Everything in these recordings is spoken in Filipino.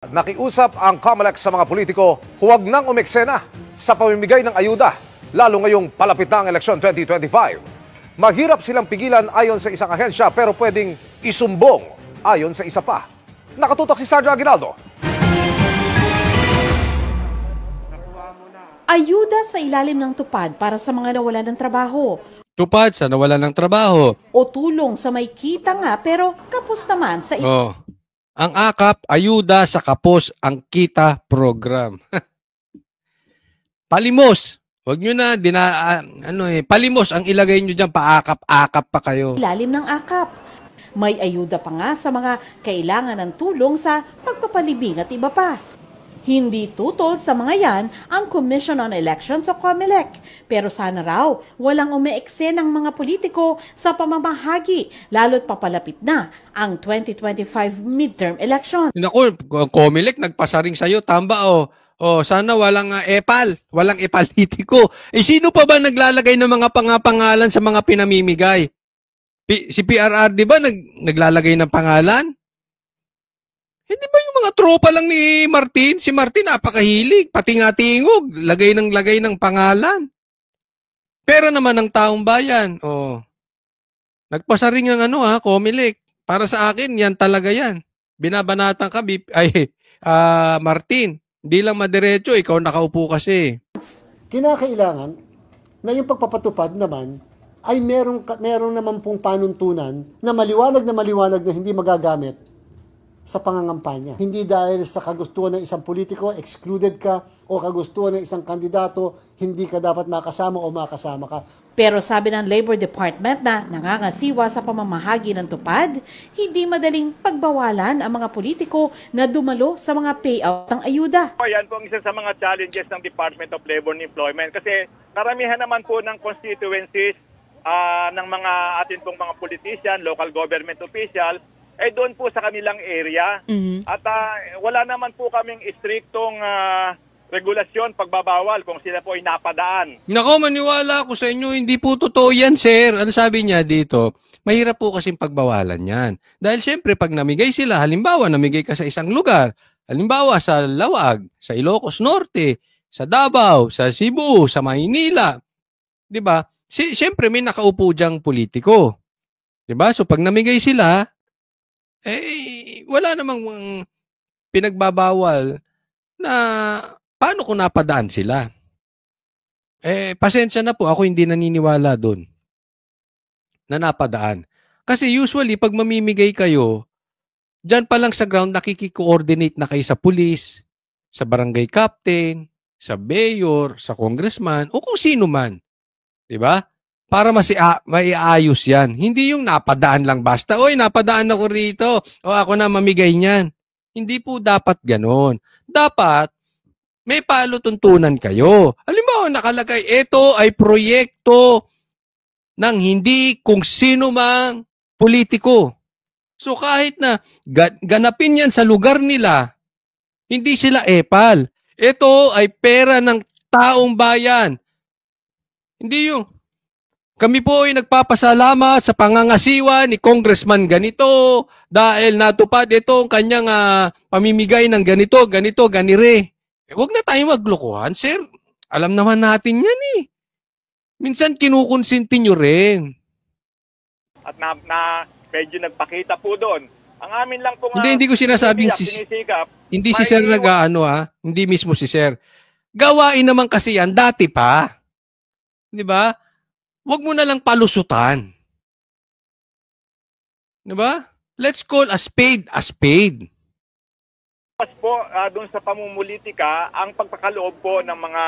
Nakiusap ang COMELEC sa mga politiko, huwag nang umeksena sa pamimigay ng ayuda, lalo ngayong palapit na ang eleksyon 2025. Mahirap silang pigilan ayon sa isang ahensya pero pwedeng isumbong ayon sa isa pa. Nakatutok si Sergio Aguinaldo. Ayuda sa ilalim ng tupad para sa mga nawalan ng trabaho. Tupad sa nawalan ng trabaho. O tulong sa may kita nga pero kapos naman sa Ang AKAP, ayuda sa kapos ang kita program. Palimos. Huwag nyo na, palimos ang ilagay nyo dyan, paakap-akap pa kayo. ilalim ng AKAP. May ayuda pa nga sa mga kailangan ng tulong sa pagpapalibing at iba pa. Hindi tutol sa mga yan ang Commission on Elections o COMELEC. Pero sana raw walang umeekse ng mga politiko sa pamamahagi lalo't papalapit na ang 2025 midterm election. Naku, COMELEC nagpasaring sa'yo, tamba sana walang walang epalitiko. Sino pa ba naglalagay ng mga pangalan sa mga pinamimigay? Si PRR, di ba naglalagay ng pangalan? Hindi ba yung mga tropa lang ni Martin? Si Martin napakahilig, pati nga tingog, lagay ng pangalan. Pera naman ng taong bayan. Nagpasaring ng COMELEC. Para sa akin, yan talaga yan. Binabanatan ka, Martin. Hindi lang madiretso, ikaw nakaupo kasi. Kinakailangan na yung pagpapatupad naman ay meron naman pong panuntunan na maliwanag na hindi magagamit sa pangangampanya. Hindi dahil sa kagustuhan ng isang politiko, excluded ka, o kagustuhan ng isang kandidato, hindi ka dapat makasama o makasama ka. Pero sabi ng Labor Department na nangangasiwa sa pamamahagi ng tupad, hindi madaling pagbawalan ang mga politiko na dumalo sa mga payout ng ayuda. Yan po ang isa sa mga challenges ng Department of Labor and Employment kasi karamihan naman po ng constituencies ng mga atin pong mga politician, local government official, doon po sa kanilang area. At wala naman po kaming istriktong regulasyon, pagbabawal kung sila po ay napadaan. Nako, maniwala ako sa inyo, hindi po totoo yan, sir. Ano sabi niya dito? Mahirap po kasing pagbawalan yan. Dahil syempre, pag namigay sila, halimbawa, namigay ka sa isang lugar, halimbawa sa Lawag, sa Ilocos Norte, sa Davao, sa Cebu, sa Maynila, di ba? Syempre, may nakaupo diyang politiko. Di ba? So, pag namigay sila, wala namang pinagbabawal na paano kung napadaan sila. Pasensya na po, ako hindi naniniwala doon na napadaan. Kasi usually, pag mamimigay kayo, dyan pa lang sa ground, nakiki-coordinate na kayo sa pulis, sa barangay captain, sa mayor, sa congressman, o kung sino man. Diba? Para maiayos yan. Hindi yung napadaan lang basta, oy, napadaan ako rito, o ako na mamigay niyan. Hindi po dapat ganon. Dapat, may palutuntunan kayo. Halimbawa, nakalagay, ito ay proyekto ng hindi kung sino mang politiko. So kahit na ganapin yan sa lugar nila, hindi sila epal. Ito ay pera ng taong bayan. Hindi yung, kami po ay nagpapasalamat sa pangangasiwa ni Congressman ganito dahil natupad ito ang kanyang pamimigay ng ganito, ganire. Huwag na tayong maglokohan, sir. Alam naman natin yan eh. Minsan kinukonsinti nyo rin. At na medyo nagpakita po doon. Ang amin lang po hindi ko sinasabing hindi si sir hindi mismo si sir. Gawain naman kasi yan dati pa. Di ba? Huwag mo na lang palusutan. Diba? Let's call a spade a spade. Pas po doon sa pamumulitika ang pagpakaloob po ng mga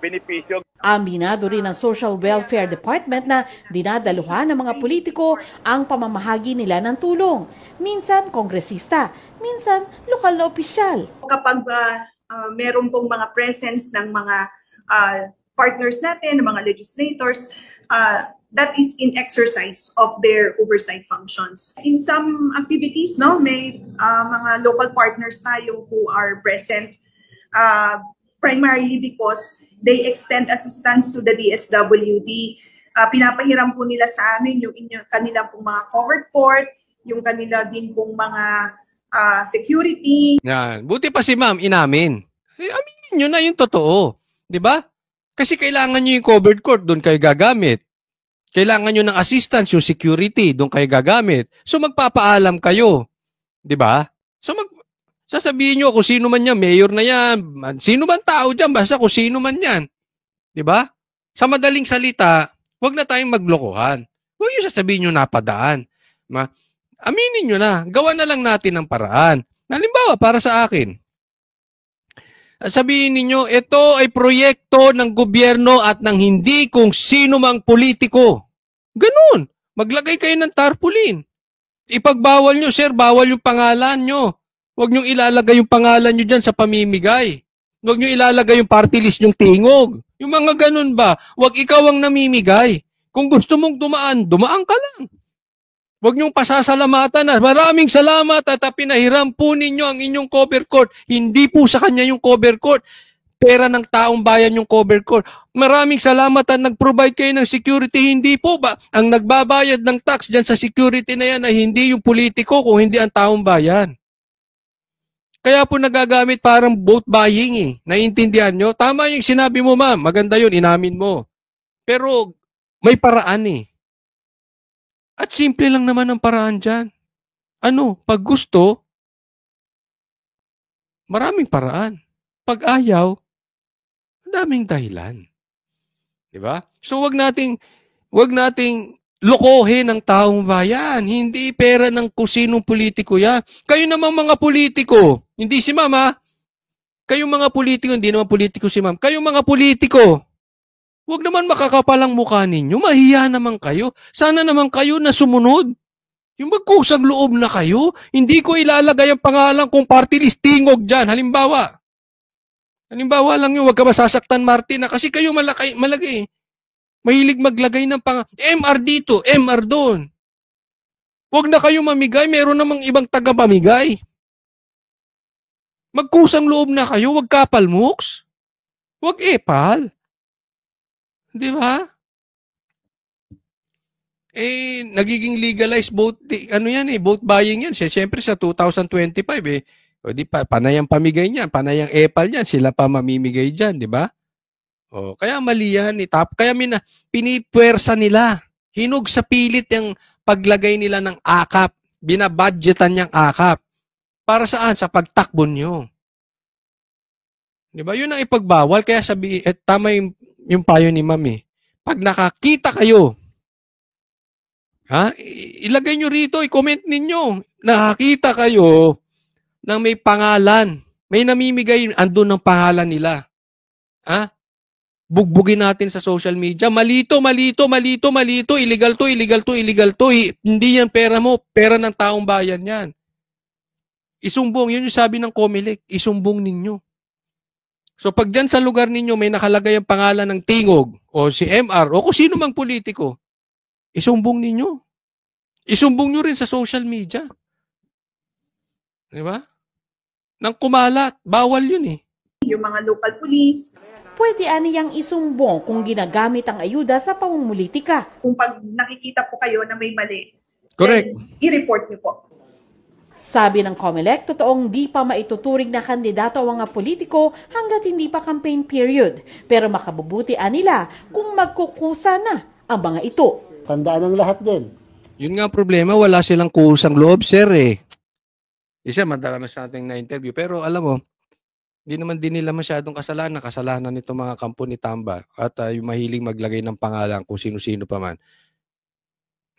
benepisyo. Aminado rin ng Social Welfare Department na dinadaluhan ng mga politiko ang pamamahagi nila ng tulong. Minsan kongresista, minsan lokal na opisyal. Kapag meron pong mga presence ng mga partners natin, ng mga legislators, that is in exercise of their oversight functions. In some activities, may mga local partners tayo who are present primarily because they extend assistance to the DSWD. Pinapahiram po nila sa amin yung kanilang pong mga covered court, yung kanila din pong mga security. Yan. Buti pa si ma'am, inamin. Aminin nyo na yung totoo. Di ba? Kasi kailangan nyo yung covered court, doon kayo gagamit. Kailangan nyo ng assistance, yung security, doon kayo gagamit. So magpapaalam kayo. Di ba? So sasabihin nyo kung sino man yan, mayor na yan, sino man tao dyan, basta kung sino man yan. Di ba? Sa madaling salita, wag na tayong maglokohan. Huwag nyo sasabihin nyo napadaan. Aminin nyo na, gawa na lang natin ng paraan. Halimbawa, para sa akin, sabihin ninyo, ito ay proyekto ng gobyerno at ng hindi kung sino mang politiko. Ganun. Maglagay kayo ng tarpaulin. Ipagbawal nyo, sir, bawal yung pangalan nyo. Huwag nyo ilalagay yung pangalan nyo dyan sa pamimigay. Huwag nyo ilalagay yung party list yung tingog. Yung mga ganun ba? Huwag ikaw ang namimigay. Kung gusto mong dumaan, dumaan ka lang. Huwag niyong pasasalamatan na. Maraming salamat at pinahiram po ninyo ang inyong cover court. Hindi po sa kanya yung cover court. Pera ng taong bayan yung cover court. Maraming salamat at nag-provide kayo ng security. Hindi po ba? Ang nagbabayad ng tax dyan sa security na yan ay hindi yung politiko kung hindi ang taong bayan. Kaya po nagagamit parang vote buying eh. Naiintindihan nyo? Tama yung sinabi mo, ma'am. Maganda yun, inamin mo. Pero may paraan eh. At simple lang naman ang paraan dyan. Pag gusto, maraming paraan. Pag ayaw, daming dahilan. Diba? So wag nating lokohin ang taong bayan. Hindi pera ng kusinong politiko yan. Kayo namang mga politiko, hindi si ma'am ha. Kayong mga politiko, hindi naman politiko si ma'am. Kayong mga politiko, huwag naman makakapalang mukha ninyo. Mahiya naman kayo. Sana naman kayo na sumunod. Yung magkusang loob na kayo, hindi ko ilalagay ang pangalan kung party list tingog dyan. Halimbawa lang yun, huwag ka masasaktan Martin kasi kayo malagay. Mahilig maglagay ng MR dito, MR doon. Huwag na kayo mamigay, meron namang ibang taga-pamigay. Magkusang loob na kayo, huwag kapalmuks. Huwag epal. Di ba? Nagiging legalized vote buying yan. Siyempre sa 2025 O di pa panayang pamigay niyan, panayang epal niyan, sila pa mamimigay diyan, di ba? Kaya mali yan kaya pinipuwersa nila. Hinog sa pilit yung paglagay nila ng akap. Binabudgetan niyang akap. Para saan? Sa pagtakbo niyo. Di ba? Yun ang ipagbawal. Kaya tama yung payo ni ma'am eh. Pag nakakita kayo, ilagay nyo rito, i-comment ninyo. Nakakita kayo na may pangalan. May namimigay, andun ng pangalan nila. Bugbugin natin sa social media. Malito. Illegal to. Hindi yan pera mo. Pera ng taong bayan yan. Isumbong. Yun yung sabi ng COMELEC. Isumbong ninyo. So pag dyan sa lugar ninyo may nakalagay ang pangalan ng tingog o si MR o kung sino mang politiko, isumbong ninyo. Isumbong nyo rin sa social media. Di ba? Nang kumalat, bawal yun eh. Yung mga local police. Pwede aniyang isumbong kung ginagamit ang ayuda sa pamumulitika. Kung pag nakikita po kayo na may mali, Correct. I-report niyo po. Sabi ng COMELEC, totoong di pa maituturing na kandidato ang mga politiko hanggat hindi pa campaign period. Pero makabubuti nila kung magkukusa na ang mga ito. Tandaan ang lahat din. Yun nga ang problema, wala silang kusang loob, sir eh. Isa, madalamas natin na interview. Pero alam mo, hindi naman din nila masyadong kasalanan. Kasalanan nito mga kampo ni Tamba. At yung mahiling maglagay ng pangalan kung sino-sino pa man.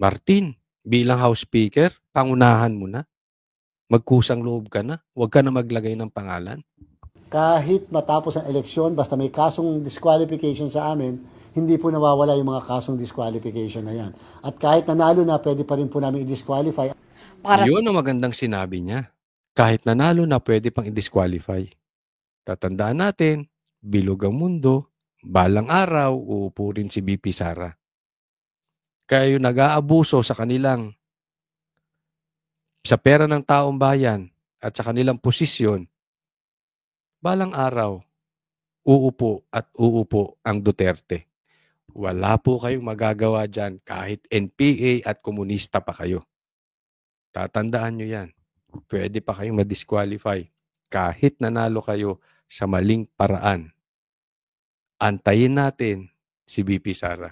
Martin, bilang House Speaker, pangunahan mo na. Magkusang loob ka na. Huwag ka na maglagay ng pangalan. Kahit matapos ang eleksyon, basta may kasong disqualification sa amin, hindi po nawawala yung mga kasong disqualification na yan. At kahit nanalo na, pwede pa rin po namin i-disqualify. Yun ang magandang sinabi niya. Kahit nanalo na, pwede pang i-disqualify. Tatandaan natin, bilog ang mundo, balang araw, uupo rin si BP Sara. Kaya yung nag-aabuso sa pera ng taong bayan at sa kanilang posisyon, balang araw, uupo ang Duterte. Wala po kayong magagawa dyan kahit NPA at komunista pa kayo. Tatandaan nyo yan. pwede pa kayong ma-disqualify kahit nanalo kayo sa maling paraan. Antayin natin si VP Sara.